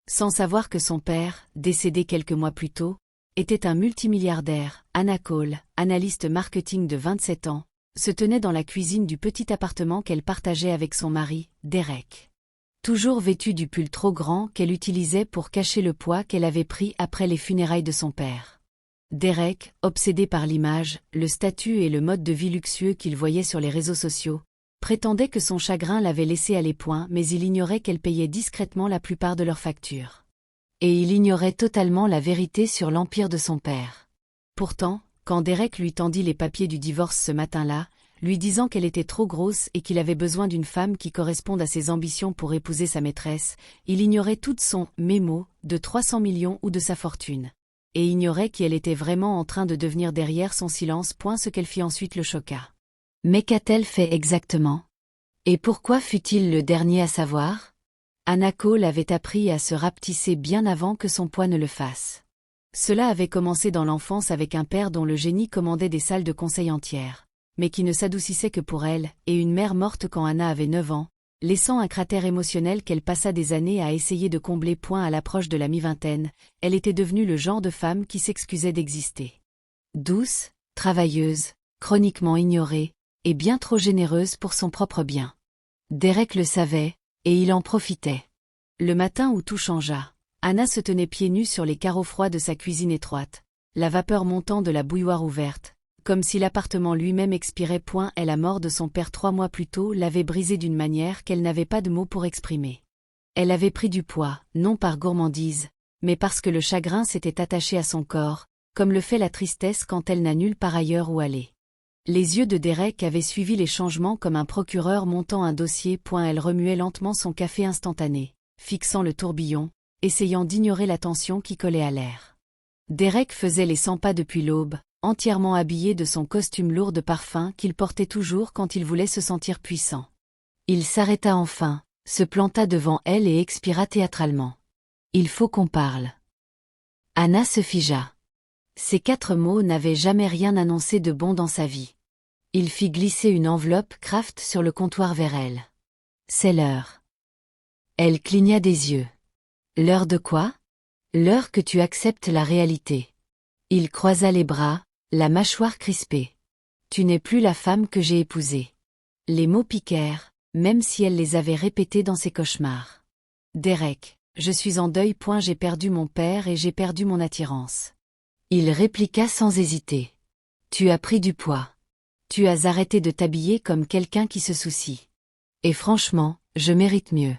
Sans savoir que son père, décédé quelques mois plus tôt, était un multimilliardaire. Anna Cole, analyste marketing de 27 ans, se tenait dans la cuisine du petit appartement qu'elle partageait avec son mari, Derek. Toujours vêtue du pull trop grand qu'elle utilisait pour cacher le poids qu'elle avait pris après les funérailles de son père. Derek, obsédé par l'image, le statut et le mode de vie luxueux qu'il voyait sur les réseaux sociaux, prétendait que son chagrin l'avait laissé aller point, mais il ignorait qu'elle payait discrètement la plupart de leurs factures. Et il ignorait totalement la vérité sur l'empire de son père. Pourtant, quand Derek lui tendit les papiers du divorce ce matin-là, lui disant qu'elle était trop grosse et qu'il avait besoin d'une femme qui corresponde à ses ambitions pour épouser sa maîtresse, il ignorait tout son « mémo » de 300 millions ou de sa fortune. Et ignorait qui elle était vraiment en train de devenir derrière son silence. Ce qu'elle fit ensuite le choqua. Mais qu'a-t-elle fait exactement? Et pourquoi fut-il le dernier à savoir? Anna Cole avait appris à se rapetisser bien avant que son poids ne le fasse. Cela avait commencé dans l'enfance avec un père dont le génie commandait des salles de conseil entières, mais qui ne s'adoucissait que pour elle, et une mère morte quand Anna avait 9 ans, laissant un cratère émotionnel qu'elle passa des années à essayer de combler. À l'approche de la mi-vingtaine, elle était devenue le genre de femme qui s'excusait d'exister. Douce, travailleuse, chroniquement ignorée, et bien trop généreuse pour son propre bien. Derek le savait, et il en profitait. Le matin où tout changea, Anna se tenait pieds nus sur les carreaux froids de sa cuisine étroite, la vapeur montant de la bouilloire ouverte, comme si l'appartement lui-même expirait. Et la mort de son père 3 mois plus tôt l'avait brisée d'une manière qu'elle n'avait pas de mots pour exprimer. Elle avait pris du poids, non par gourmandise, mais parce que le chagrin s'était attaché à son corps, comme le fait la tristesse quand elle n'a nulle part ailleurs où aller. Les yeux de Derek avaient suivi les changements comme un procureur montant un dossier. Elle remuait lentement son café instantané, fixant le tourbillon, essayant d'ignorer la tension qui collait à l'air. Derek faisait les 100 pas depuis l'aube, entièrement habillé de son costume lourd de parfum qu'il portait toujours quand il voulait se sentir puissant. Il s'arrêta enfin, se planta devant elle et expira théâtralement. « Il faut qu'on parle. » Anna se figea. Ces 4 mots n'avaient jamais rien annoncé de bon dans sa vie. Il fit glisser une enveloppe Kraft sur le comptoir vers elle. « C'est l'heure. » Elle cligna des yeux. « L'heure de quoi? » « L'heure que tu acceptes la réalité. » Il croisa les bras, la mâchoire crispée. « Tu n'es plus la femme que j'ai épousée. » Les mots piquèrent, même si elle les avait répétés dans ses cauchemars. « Derek, je suis en deuil. J'ai perdu mon père et j'ai perdu mon attirance. » Il répliqua sans hésiter. « Tu as pris du poids. Tu as arrêté de t'habiller comme quelqu'un qui se soucie. Et franchement, je mérite mieux.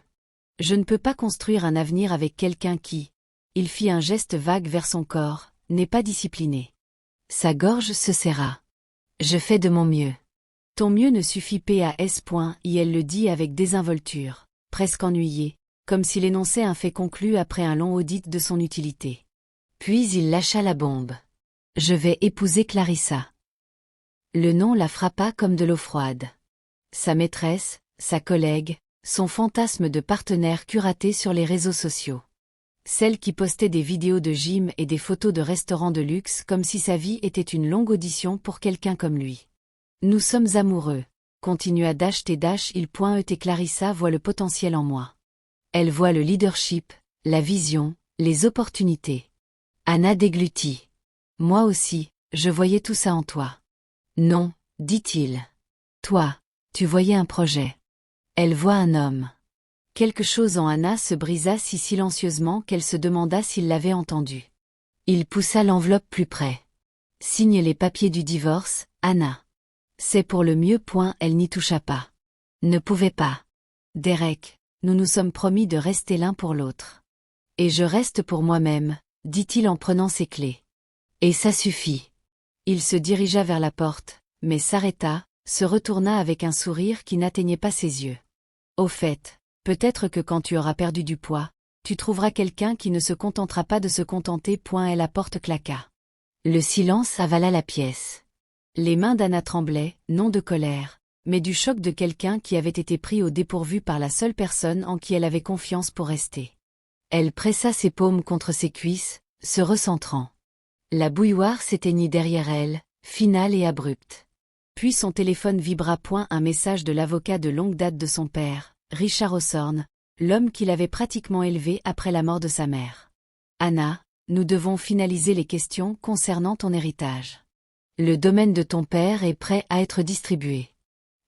Je ne peux pas construire un avenir avec quelqu'un qui... » Il fit un geste vague vers son corps, « n'est pas discipliné. » Sa gorge se serra. « Je fais de mon mieux. » Ton mieux ne suffit pas. Et elle le dit avec désinvolture, presque ennuyée, comme s'il énonçait un fait conclu après un long audit de son utilité. Puis il lâcha la bombe. « Je vais épouser Clarissa. » Le nom la frappa comme de l'eau froide. Sa maîtresse, sa collègue, son fantasme de partenaire curaté sur les réseaux sociaux. Celle qui postait des vidéos de gym et des photos de restaurants de luxe comme si sa vie était une longue audition pour quelqu'un comme lui. « Nous sommes amoureux, » continua et Clarissa voit le potentiel en moi. Elle voit le leadership, la vision, les opportunités. Anna déglutit. « Moi aussi, je voyais tout ça en toi. »« Non, » dit-il. « Toi, tu voyais un projet. » Elle voit un homme. Quelque chose en Anna se brisa si silencieusement qu'elle se demanda s'il l'avait entendu. Il poussa l'enveloppe plus près. « Signe les papiers du divorce, Anna. » « C'est pour le mieux. » Elle n'y toucha pas. Ne pouvait pas. « Derek, nous nous sommes promis de rester l'un pour l'autre. »« Et je reste pour moi-même, » dit-il en prenant ses clés. « Et ça suffit. » Il se dirigea vers la porte, mais s'arrêta, se retourna avec un sourire qui n'atteignait pas ses yeux. « Au fait, peut-être que quand tu auras perdu du poids, tu trouveras quelqu'un qui ne se contentera pas de se contenter. » Et la porte claqua. Le silence avala la pièce. Les mains d'Anna tremblaient, non de colère, mais du choc de quelqu'un qui avait été pris au dépourvu par la seule personne en qui elle avait confiance pour rester. Elle pressa ses paumes contre ses cuisses, se recentrant. La bouilloire s'éteignit derrière elle, finale et abrupte. Puis son téléphone vibra. Un message de l'avocat de longue date de son père, Richard Osborne, l'homme qu'il avait pratiquement élevé après la mort de sa mère. Anna, nous devons finaliser les questions concernant ton héritage. Le domaine de ton père est prêt à être distribué.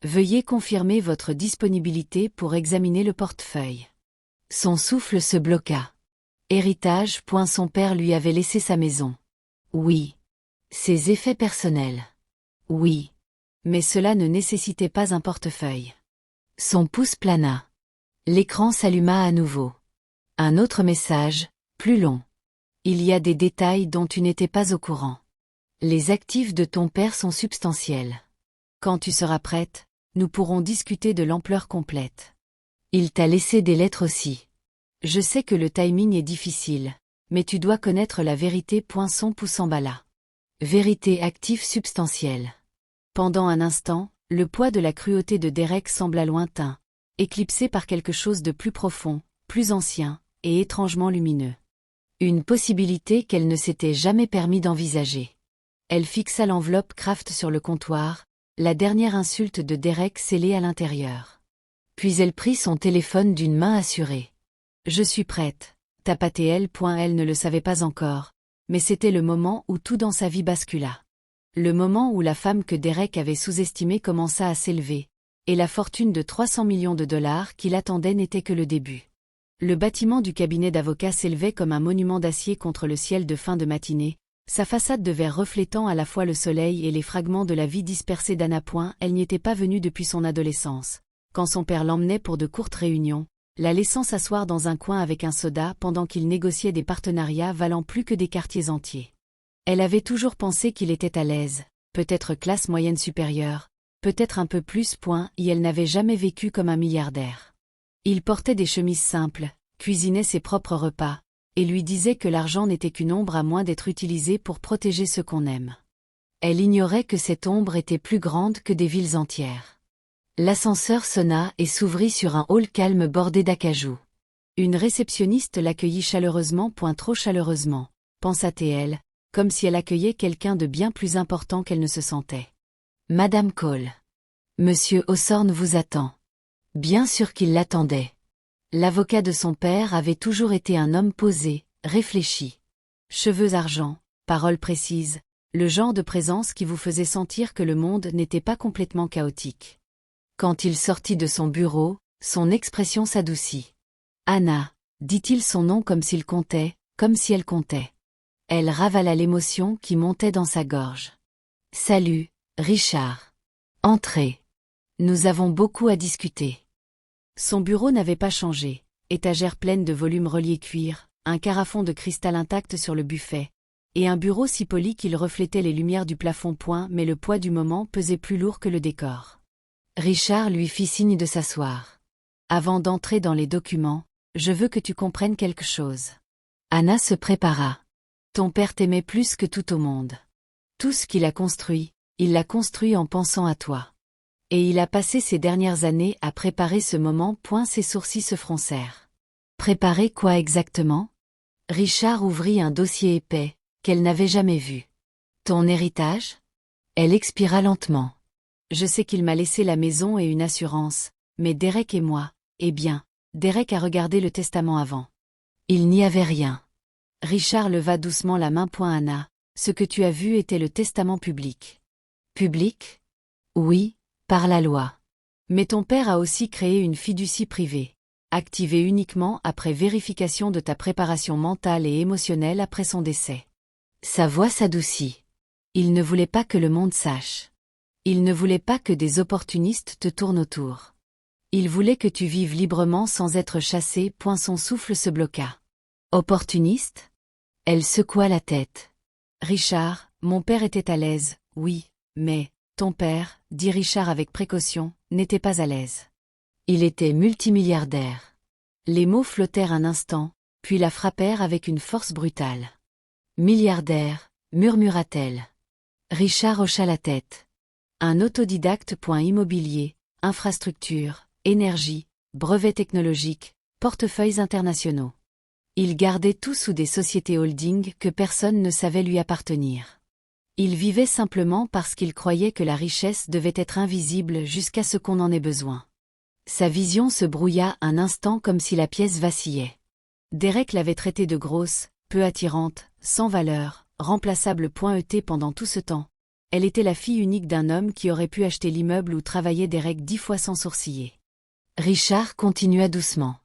Veuillez confirmer votre disponibilité pour examiner le portefeuille. Son souffle se bloqua. Héritage. Son père lui avait laissé sa maison. Oui. Ses effets personnels. Oui. Mais cela ne nécessitait pas un portefeuille. Son pouce plana. L'écran s'alluma à nouveau. Un autre message, plus long. Il y a des détails dont tu n'étais pas au courant. Les actifs de ton père sont substantiels. Quand tu seras prête, nous pourrons discuter de l'ampleur complète. Il t'a laissé des lettres aussi. Je sais que le timing est difficile, mais tu dois connaître la vérité. Son pouce s'emballa. Vérité active substantielle. Pendant un instant, le poids de la cruauté de Derek sembla lointain, éclipsé par quelque chose de plus profond, plus ancien, et étrangement lumineux. Une possibilité qu'elle ne s'était jamais permis d'envisager. Elle fixa l'enveloppe Kraft sur le comptoir, la dernière insulte de Derek scellée à l'intérieur. Puis elle prit son téléphone d'une main assurée. « Je suis prête », tapotait-elle. Elle ne le savait pas encore, mais c'était le moment où tout dans sa vie bascula. Le moment où la femme que Derek avait sous-estimée commença à s'élever, et la fortune de 300 millions de dollars qui l'attendait n'était que le début. Le bâtiment du cabinet d'avocats s'élevait comme un monument d'acier contre le ciel de fin de matinée, sa façade de verre reflétant à la fois le soleil et les fragments de la vie dispersée d'Anna. Elle n'y était pas venue depuis son adolescence, quand son père l'emmenait pour de courtes réunions, la laissant s'asseoir dans un coin avec un soda pendant qu'il négociait des partenariats valant plus que des quartiers entiers. Elle avait toujours pensé qu'il était à l'aise, peut-être classe moyenne supérieure, peut-être un peu plus. Et elle n'avait jamais vécu comme un milliardaire. Il portait des chemises simples, cuisinait ses propres repas, et lui disait que l'argent n'était qu'une ombre à moins d'être utilisée pour protéger ceux qu'on aime. Elle ignorait que cette ombre était plus grande que des villes entières. L'ascenseur sonna et s'ouvrit sur un hall calme bordé d'acajou. Une réceptionniste l'accueillit chaleureusement. Trop chaleureusement, pensa-t-elle, comme si elle accueillait quelqu'un de bien plus important qu'elle ne se sentait. Madame Cole. Monsieur Hawthorne vous attend. Bien sûr qu'il l'attendait. L'avocat de son père avait toujours été un homme posé, réfléchi. Cheveux argent, paroles précises, le genre de présence qui vous faisait sentir que le monde n'était pas complètement chaotique. Quand il sortit de son bureau, son expression s'adoucit. Anna, dit-il son nom comme s'il comptait, comme si elle comptait. Elle ravala l'émotion qui montait dans sa gorge. Salut, Richard. Entrez. Nous avons beaucoup à discuter. Son bureau n'avait pas changé, étagère pleine de volumes reliés cuir, un carafon de cristal intact sur le buffet, et un bureau si poli qu'il reflétait les lumières du plafond. Mais le poids du moment pesait plus lourd que le décor. Richard lui fit signe de s'asseoir. Avant d'entrer dans les documents, je veux que tu comprennes quelque chose. Anna se prépara. Ton père t'aimait plus que tout au monde. Tout ce qu'il a construit, il l'a construit en pensant à toi. Et il a passé ces dernières années à préparer ce moment. Ses sourcils se froncèrent. Préparer quoi exactement? Richard ouvrit un dossier épais, qu'elle n'avait jamais vu. Ton héritage? Elle expira lentement. Je sais qu'il m'a laissé la maison et une assurance, mais Derek et moi, eh bien, Derek a regardé le testament avant. Il n'y avait rien. Richard leva doucement la main. Anna, ce que tu as vu était le testament public. Public? Oui. Par la loi. Mais ton père a aussi créé une fiducie privée, activée uniquement après vérification de ta préparation mentale et émotionnelle après son décès. Sa voix s'adoucit. Il ne voulait pas que le monde sache. Il ne voulait pas que des opportunistes te tournent autour. Il voulait que tu vives librement sans être chassé. Son souffle se bloqua. Opportuniste? Elle secoua la tête. Richard, mon père était à l'aise, oui, mais... Ton père, dit Richard avec précaution, n'était pas à l'aise. Il était multimilliardaire. Les mots flottèrent un instant, puis la frappèrent avec une force brutale. Milliardaire, murmura-t-elle. Richard hocha la tête. Un autodidacte. Immobilier, infrastructure, énergie, brevets technologiques, portefeuilles internationaux. Il gardait tout sous des sociétés holding que personne ne savait lui appartenir. Il vivait simplement parce qu'il croyait que la richesse devait être invisible jusqu'à ce qu'on en ait besoin. Sa vision se brouilla un instant comme si la pièce vacillait. Derek l'avait traitée de grosse, peu attirante, sans valeur, remplaçable. Et pendant tout ce temps, elle était la fille unique d'un homme qui aurait pu acheter l'immeuble où travaillait Derek 10 fois sans sourciller. Richard continua doucement.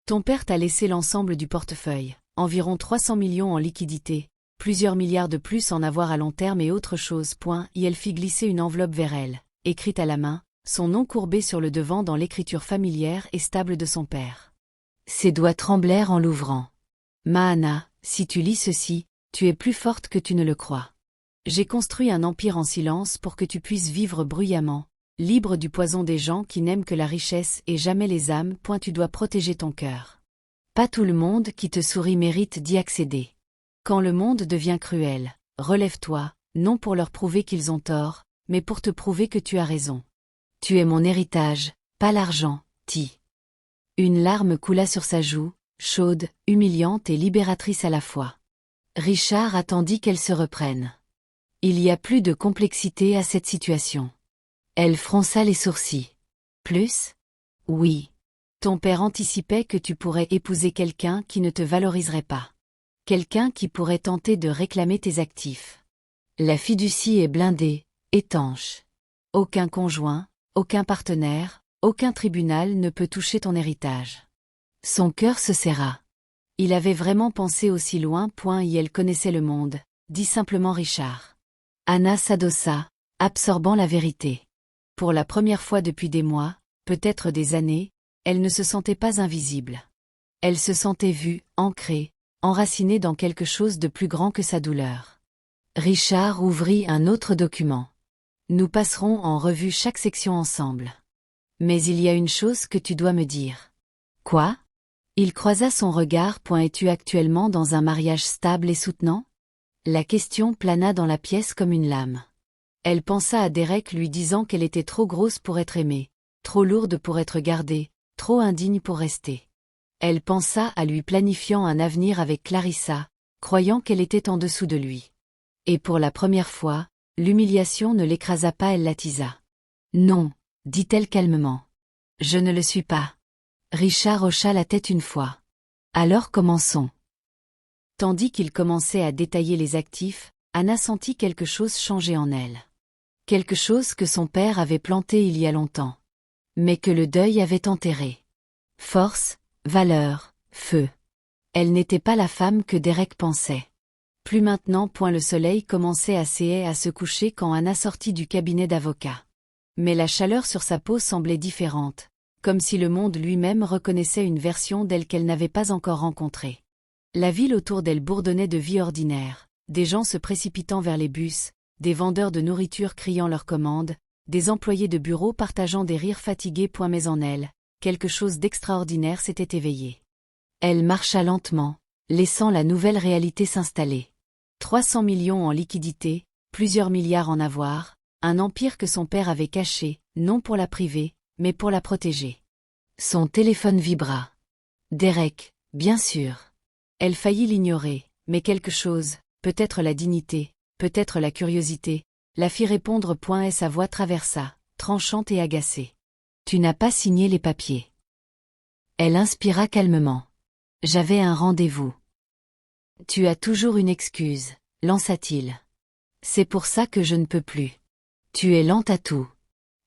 Ton père t'a laissé l'ensemble du portefeuille, environ 300 millions en liquidité, plusieurs milliards de plus en avoir à long terme et autre chose. Et elle fit glisser une enveloppe vers elle, écrite à la main, son nom courbé sur le devant dans l'écriture familière et stable de son père. Ses doigts tremblèrent en l'ouvrant. Mahana, si tu lis ceci, tu es plus forte que tu ne le crois. J'ai construit un empire en silence pour que tu puisses vivre bruyamment, libre du poison des gens qui n'aiment que la richesse et jamais les âmes. Tu dois protéger ton cœur. Pas tout le monde qui te sourit mérite d'y accéder. Quand le monde devient cruel, relève-toi, non pour leur prouver qu'ils ont tort, mais pour te prouver que tu as raison. Tu es mon héritage, pas l'argent, Ti. Une larme coula sur sa joue, chaude, humiliante et libératrice à la fois. Richard attendit qu'elle se reprenne. Il y a plus de complexité à cette situation. Elle fronça les sourcils. Plus? Oui. Ton père anticipait que tu pourrais épouser quelqu'un qui ne te valoriserait pas. Quelqu'un qui pourrait tenter de réclamer tes actifs. La fiducie est blindée, étanche. Aucun conjoint, aucun partenaire, aucun tribunal ne peut toucher ton héritage. Son cœur se serra. Il avait vraiment pensé aussi loin. Et elle connaissait le monde, dit simplement Richard. Anna s'adossa, absorbant la vérité. Pour la première fois depuis des mois, peut-être des années, elle ne se sentait pas invisible. Elle se sentait vue, ancrée, enracinée dans quelque chose de plus grand que sa douleur. Richard ouvrit un autre document. Nous passerons en revue chaque section ensemble. Mais il y a une chose que tu dois me dire. Quoi? Il croisa son regard. Es-tu actuellement dans un mariage stable et soutenant? La question plana dans la pièce comme une lame. Elle pensa à Derek lui disant qu'elle était trop grosse pour être aimée, trop lourde pour être gardée, trop indigne pour rester. Elle pensa à lui planifiant un avenir avec Clarissa, croyant qu'elle était en dessous de lui. Et pour la première fois, l'humiliation ne l'écrasa pas, elle l'attisa. Non, dit-elle calmement. Je ne le suis pas. Richard hocha la tête une fois. Alors commençons. Tandis qu'il commençait à détailler les actifs, Anna sentit quelque chose changer en elle. Quelque chose que son père avait planté il y a longtemps. Mais que le deuil avait enterré. Force, valeur, feu. Elle n'était pas la femme que Derek pensait. Plus maintenant. Le soleil commençait à se coucher quand Anna sortit du cabinet d'avocat. Mais la chaleur sur sa peau semblait différente, comme si le monde lui-même reconnaissait une version d'elle qu'elle n'avait pas encore rencontrée. La ville autour d'elle bourdonnait de vie ordinaire, des gens se précipitant vers les bus, des vendeurs de nourriture criant leurs commandes, des employés de bureau partageant des rires fatigués. Mais en elle, quelque chose d'extraordinaire s'était éveillé. Elle marcha lentement, laissant la nouvelle réalité s'installer. 300 millions en liquidité, plusieurs milliards en avoirs, un empire que son père avait caché, non pour la priver, mais pour la protéger. Son téléphone vibra. Derek, bien sûr. Elle faillit l'ignorer, mais quelque chose, peut-être la dignité, peut-être la curiosité, la fit répondre. Et sa voix traversa, tranchante et agacée. Tu n'as pas signé les papiers. Elle inspira calmement. J'avais un rendez-vous. Tu as toujours une excuse, lança-t-il. C'est pour ça que je ne peux plus. Tu es lente à tout.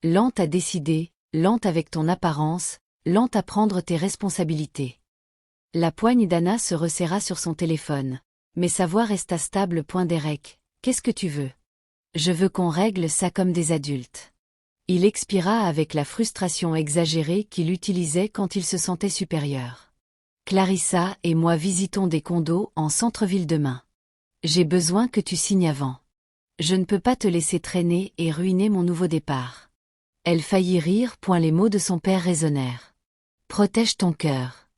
Lente à décider, lente avec ton apparence, lente à prendre tes responsabilités. La poigne d'Anna se resserra sur son téléphone, mais sa voix resta stable. Derek, qu'est-ce que tu veux? Je veux qu'on règle ça comme des adultes. Il expira avec la frustration exagérée qu'il utilisait quand il se sentait supérieur. Clarissa et moi visitons des condos en centre-ville demain. J'ai besoin que tu signes avant. Je ne peux pas te laisser traîner et ruiner mon nouveau départ. Elle faillit rire. Les mots de son père résonnèrent. Protège ton cœur.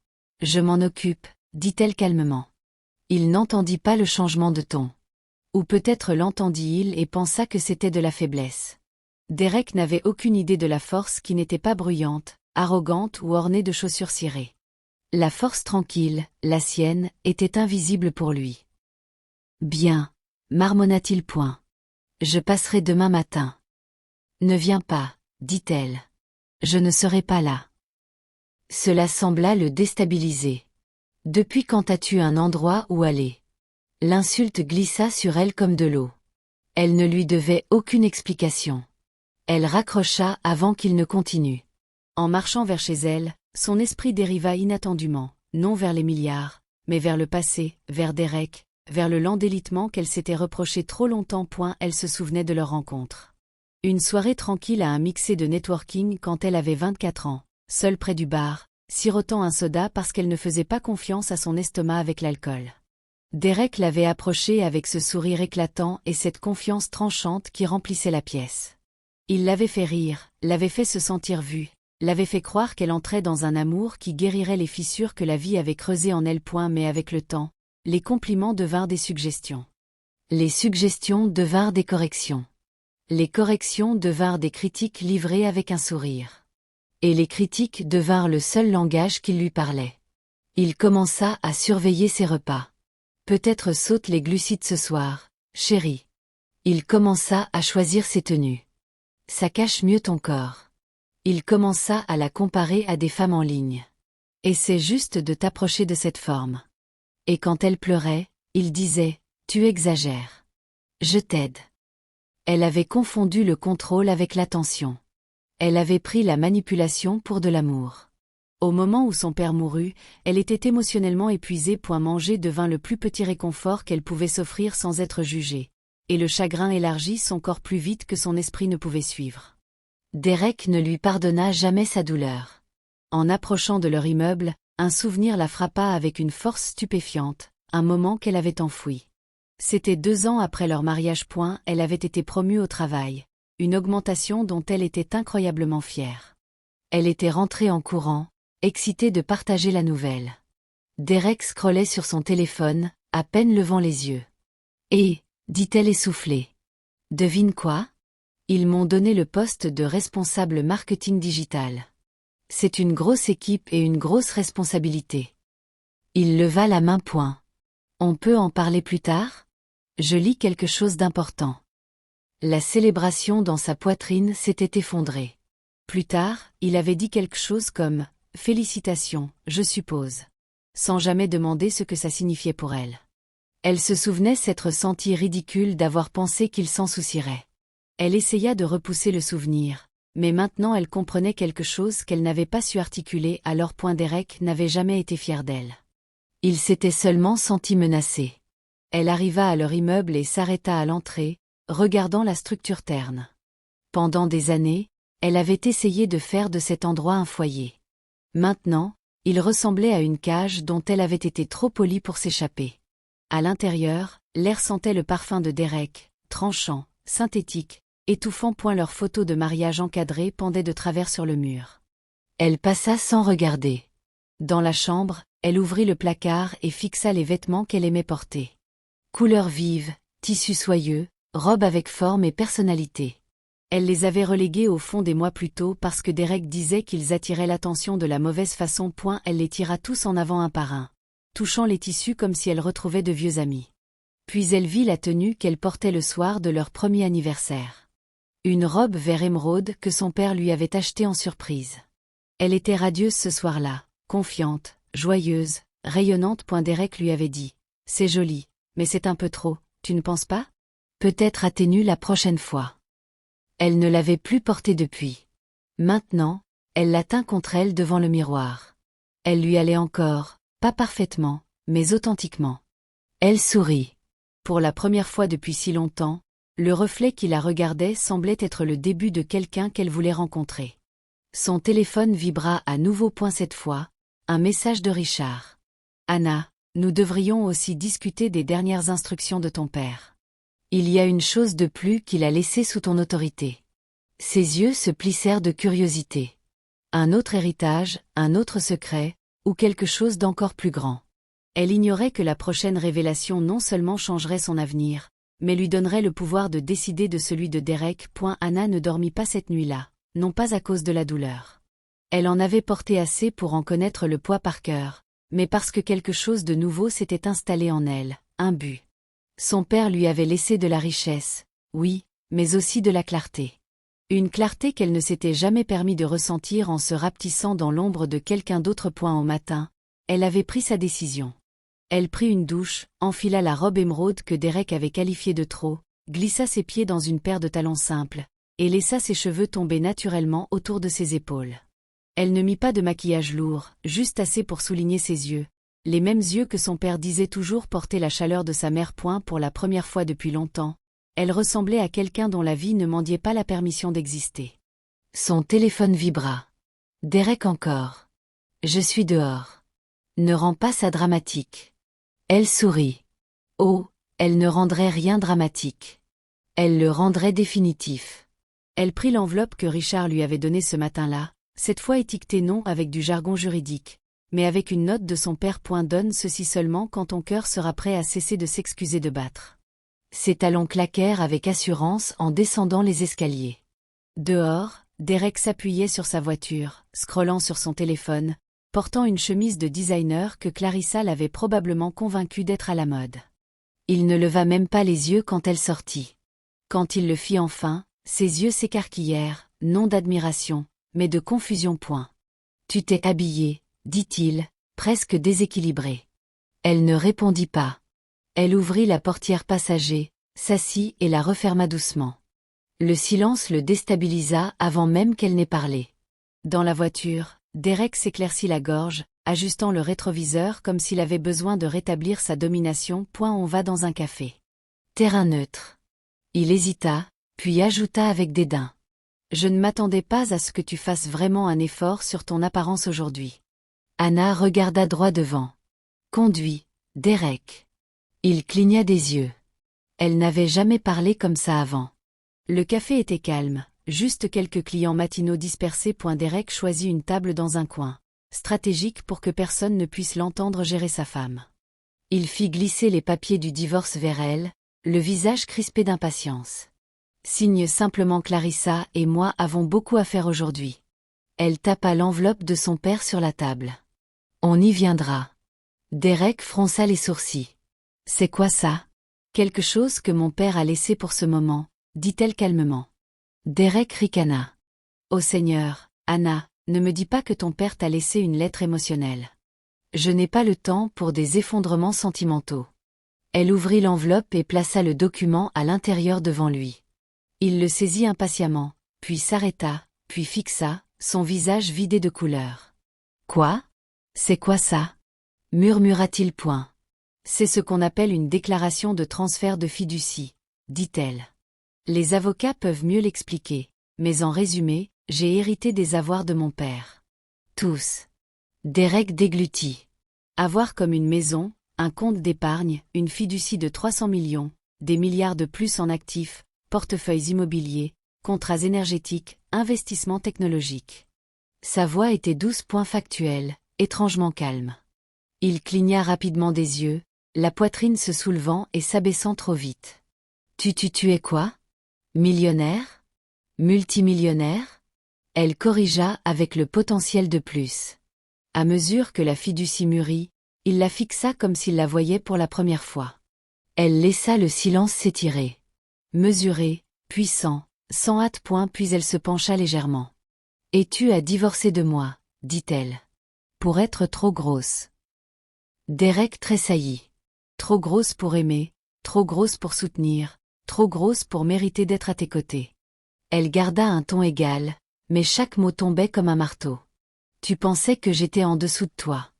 Je m'en occupe, dit-elle calmement. Il n'entendit pas le changement de ton. Ou peut-être l'entendit-il et pensa que c'était de la faiblesse. Derek n'avait aucune idée de la force qui n'était pas bruyante, arrogante ou ornée de chaussures cirées. La force tranquille, la sienne, était invisible pour lui. Bien, marmonna-t-il. Je passerai demain matin. Ne viens pas, dit-elle. Je ne serai pas là. Cela sembla le déstabiliser. Depuis quand as-tu un endroit où aller? L'insulte glissa sur elle comme de l'eau. Elle ne lui devait aucune explication. Elle raccrocha avant qu'il ne continue. En marchant vers chez elle, son esprit dériva inattendument, non vers les milliards, mais vers le passé, vers Derek, vers le lent délitement qu'elle s'était reproché trop longtemps. Elle se souvenait de leur rencontre. Une soirée tranquille à un mixé de networking quand elle avait 24 ans, seule près du bar, sirotant un soda parce qu'elle ne faisait pas confiance à son estomac avec l'alcool. Derek l'avait approchée avec ce sourire éclatant et cette confiance tranchante qui remplissait la pièce. Il l'avait fait rire, l'avait fait se sentir vue, l'avait fait croire qu'elle entrait dans un amour qui guérirait les fissures que la vie avait creusées en elle. Mais avec le temps, les compliments devinrent des suggestions. Les suggestions devinrent des corrections. Les corrections devinrent des critiques livrées avec un sourire. Et les critiques devinrent le seul langage qui lui parlait. Il commença à surveiller ses repas. Peut-être saute les glucides ce soir, chérie. Il commença à choisir ses tenues. Ça cache mieux ton corps. Il commença à la comparer à des femmes en ligne. Essaie juste de t'approcher de cette forme. Et quand elle pleurait, il disait, tu exagères. Je t'aide. Elle avait confondu le contrôle avec l'attention. Elle avait pris la manipulation pour de l'amour. Au moment où son père mourut, elle était émotionnellement épuisée. Manger devint le plus petit réconfort qu'elle pouvait s'offrir sans être jugée. Et le chagrin élargit son corps plus vite que son esprit ne pouvait suivre. Derek ne lui pardonna jamais sa douleur. En approchant de leur immeuble, un souvenir la frappa avec une force stupéfiante, un moment qu'elle avait enfoui. C'était 2 ans après leur mariage. Elle avait été promue au travail, une augmentation dont elle était incroyablement fière. Elle était rentrée en courant, excitée de partager la nouvelle. Derek scrollait sur son téléphone, à peine levant les yeux. Et, dit-elle essoufflée. Devine quoi? Ils m'ont donné le poste de responsable marketing digital. C'est une grosse équipe et une grosse responsabilité. Il leva la main. On peut en parler plus tard? Je lis quelque chose d'important. La célébration dans sa poitrine s'était effondrée. Plus tard, il avait dit quelque chose comme « Félicitations, je suppose », sans jamais demander ce que ça signifiait pour elle. Elle se souvenait s'être sentie ridicule d'avoir pensé qu'il s'en soucierait. Elle essaya de repousser le souvenir, mais maintenant elle comprenait quelque chose qu'elle n'avait pas su articuler. Alors Derek n'avait jamais été fier d'elle. Il s'était seulement senti menacé. Elle arriva à leur immeuble et s'arrêta à l'entrée, regardant la structure terne. Pendant des années, elle avait essayé de faire de cet endroit un foyer. Maintenant, il ressemblait à une cage dont elle avait été trop polie pour s'échapper. À l'intérieur, l'air sentait le parfum de Derek, tranchant, synthétique, étouffant. Leurs photos de mariage encadrées pendaient de travers sur le mur. Elle passa sans regarder. Dans la chambre, elle ouvrit le placard et fixa les vêtements qu'elle aimait porter. Couleurs vives, tissus soyeux, robes avec forme et personnalité. Elle les avait relégués au fond des mois plus tôt parce que Derek disait qu'ils attiraient l'attention de la mauvaise façon. Elle les tira tous en avant un par un, touchant les tissus comme si elle retrouvait de vieux amis. Puis elle vit la tenue qu'elle portait le soir de leur premier anniversaire. Une robe vert émeraude que son père lui avait achetée en surprise. Elle était radieuse ce soir-là, confiante, joyeuse, rayonnante. Derek lui avait dit « C'est joli, mais c'est un peu trop, tu ne penses pas? Peut-être atténue la prochaine fois. » Elle ne l'avait plus portée depuis. Maintenant, elle la tint contre elle devant le miroir. Elle lui allait encore, pas parfaitement, mais authentiquement. Elle sourit. Pour la première fois depuis si longtemps, le reflet qui la regardait semblait être le début de quelqu'un qu'elle voulait rencontrer. Son téléphone vibra à nouveau. Cette fois, un message de Richard. « Anna, nous devrions aussi discuter des dernières instructions de ton père. Il y a une chose de plus qu'il a laissée sous ton autorité. » Ses yeux se plissèrent de curiosité. Un autre héritage, un autre secret, ou quelque chose d'encore plus grand. Elle ignorait que la prochaine révélation non seulement changerait son avenir, mais lui donnerait le pouvoir de décider de celui de Derek. Anna ne dormit pas cette nuit-là, non pas à cause de la douleur. Elle en avait porté assez pour en connaître le poids par cœur, mais parce que quelque chose de nouveau s'était installé en elle, un but. Son père lui avait laissé de la richesse, oui, mais aussi de la clarté. Une clarté qu'elle ne s'était jamais permis de ressentir en se rapetissant dans l'ombre de quelqu'un d'autre. Au matin, elle avait pris sa décision. Elle prit une douche, enfila la robe émeraude que Derek avait qualifiée de trop, glissa ses pieds dans une paire de talons simples, et laissa ses cheveux tomber naturellement autour de ses épaules. Elle ne mit pas de maquillage lourd, juste assez pour souligner ses yeux, les mêmes yeux que son père disait toujours porter la chaleur de sa mère. Pour la première fois depuis longtemps, elle ressemblait à quelqu'un dont la vie ne mendiait pas la permission d'exister. Son téléphone vibra. Derek encore. Je suis dehors. Ne rends pas ça dramatique. Elle sourit. Oh, elle ne rendrait rien dramatique. Elle le rendrait définitif. Elle prit l'enveloppe que Richard lui avait donnée ce matin-là, cette fois étiquetée non avec du jargon juridique, mais avec une note de son père. Donne ceci seulement quand ton cœur sera prêt à cesser de s'excuser de battre. Ses talons claquèrent avec assurance en descendant les escaliers. Dehors, Derek s'appuyait sur sa voiture, scrollant sur son téléphone, portant une chemise de designer que Clarissa l'avait probablement convaincu d'être à la mode. Il ne leva même pas les yeux quand elle sortit. Quand il le fit enfin, ses yeux s'écarquillèrent, non d'admiration, mais de confusion. Tu t'es habillée, dit-il, presque déséquilibré. Elle ne répondit pas. Elle ouvrit la portière passager, s'assit et la referma doucement. Le silence le déstabilisa avant même qu'elle n'ait parlé. Dans la voiture, Derek s'éclaircit la gorge, ajustant le rétroviseur comme s'il avait besoin de rétablir sa domination. On va dans un café. Terrain neutre. Il hésita, puis ajouta avec dédain. Je ne m'attendais pas à ce que tu fasses vraiment un effort sur ton apparence aujourd'hui. Anna regarda droit devant. Conduis, Derek. Il cligna des yeux. Elle n'avait jamais parlé comme ça avant. Le café était calme, juste quelques clients matinaux dispersés. Derek choisit une table dans un coin, stratégique pour que personne ne puisse l'entendre gérer sa femme. Il fit glisser les papiers du divorce vers elle, le visage crispé d'impatience. Signe simplement Clarissa et moi avons beaucoup à faire aujourd'hui. Elle tapa l'enveloppe de son père sur la table. On y viendra. Derek fronça les sourcils. C'est quoi ça? Quelque chose que mon père a laissé pour ce moment, dit-elle calmement. Derek ricana. Ô Seigneur, Anna, ne me dis pas que ton père t'a laissé une lettre émotionnelle. Je n'ai pas le temps pour des effondrements sentimentaux. Elle ouvrit l'enveloppe et plaça le document à l'intérieur devant lui. Il le saisit impatiemment, puis s'arrêta, puis fixa, son visage vidé de couleur. Quoi? C'est quoi ça? Murmura-t-il. C'est ce qu'on appelle une déclaration de transfert de fiducie, dit-elle. Les avocats peuvent mieux l'expliquer, mais en résumé, j'ai hérité des avoirs de mon père. Tous. Derek déglutit. Avoir comme une maison, un compte d'épargne, une fiducie de 300 millions, des milliards de plus en actifs, portefeuilles immobiliers, contrats énergétiques, investissements technologiques. Sa voix était douce. Factuelle, étrangement calme. Il cligna rapidement des yeux, la poitrine se soulevant et s'abaissant trop vite. Tu es quoi? Millionnaire? Multimillionnaire? Elle corrigea avec le potentiel de plus. À mesure que la fiducie mûrit, il la fixa comme s'il la voyait pour la première fois. Elle laissa le silence s'étirer. Mesuré, puissant, sans hâte. Puis elle se pencha légèrement. Et tu as divorcé de moi, dit-elle. Pour être trop grosse. Derek tressaillit. Trop grosse pour aimer, trop grosse pour soutenir, trop grosse pour mériter d'être à tes côtés. Elle garda un ton égal, mais chaque mot tombait comme un marteau. Tu pensais que j'étais en dessous de toi.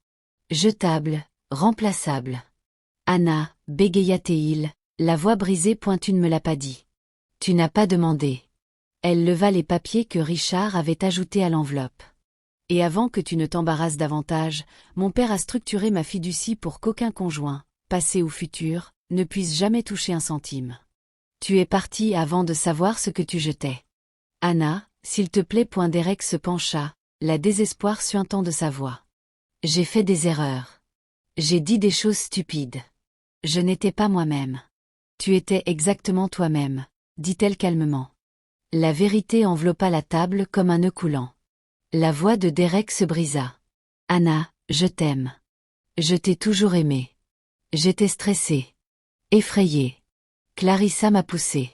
Jetable, remplaçable. Anna, bégaya-t-il, la voix brisée. Tu ne me l'as pas dit. Tu n'as pas demandé. Elle leva les papiers que Richard avait ajoutés à l'enveloppe. Et avant que tu ne t'embarrasses davantage, mon père a structuré ma fiducie pour qu'aucun conjoint, passé ou futur, ne puisse jamais toucher un centime. Tu es parti avant de savoir ce que tu jetais. Anna, s'il te plaît. Derek se pencha, la désespoir suintant de sa voix. J'ai fait des erreurs. J'ai dit des choses stupides. Je n'étais pas moi-même. Tu étais exactement toi-même, dit-elle calmement. La vérité enveloppa la table comme un nœud coulant. La voix de Derek se brisa. Anna, je t'aime. Je t'ai toujours aimé. J'étais stressée. Effrayée. Clarissa m'a poussée.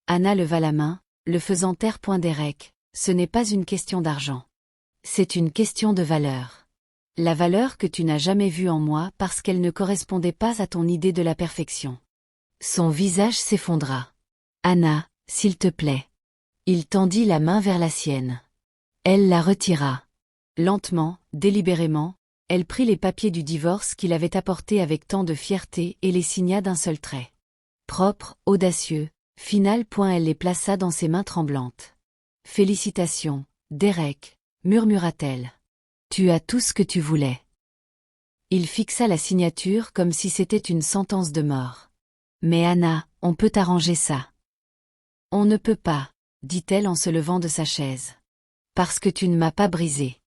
Anna leva la main, le faisant taire. Derek, ce n'est pas une question d'argent. C'est une question de valeur. La valeur que tu n'as jamais vue en moi parce qu'elle ne correspondait pas à ton idée de la perfection. Son visage s'effondra. Anna, s'il te plaît. Il tendit la main vers la sienne. Elle la retira. Lentement, délibérément, elle prit les papiers du divorce qu'il avait apportés avec tant de fierté et les signa d'un seul trait. Propre, audacieux, final. Elle les plaça dans ses mains tremblantes. Félicitations, Derek, murmura-t-elle. Tu as tout ce que tu voulais. Il fixa la signature comme si c'était une sentence de mort. Mais Anna, on peut arranger ça. On ne peut pas, dit-elle en se levant de sa chaise. Parce que tu ne m'as pas brisé.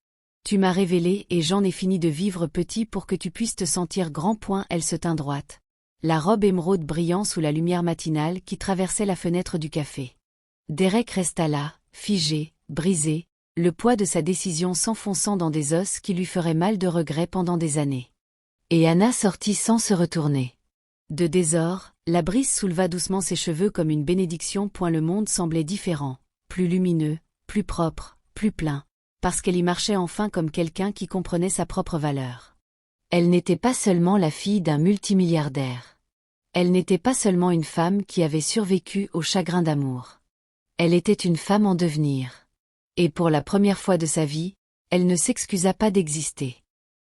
Tu m'as révélé et j'en ai fini de vivre petit pour que tu puisses te sentir grand. Elle se tint droite. La robe émeraude brillant sous la lumière matinale qui traversait la fenêtre du café. Derek resta là, figé, brisé, le poids de sa décision s'enfonçant dans des os qui lui feraient mal de regret pendant des années. Et Anna sortit sans se retourner. De désordre, la brise souleva doucement ses cheveux comme une bénédiction. Le monde semblait différent, plus lumineux, plus propre, plus plein, parce qu'elle y marchait enfin comme quelqu'un qui comprenait sa propre valeur. Elle n'était pas seulement la fille d'un multimilliardaire. Elle n'était pas seulement une femme qui avait survécu au chagrin d'amour. Elle était une femme en devenir. Et pour la première fois de sa vie, elle ne s'excusa pas d'exister.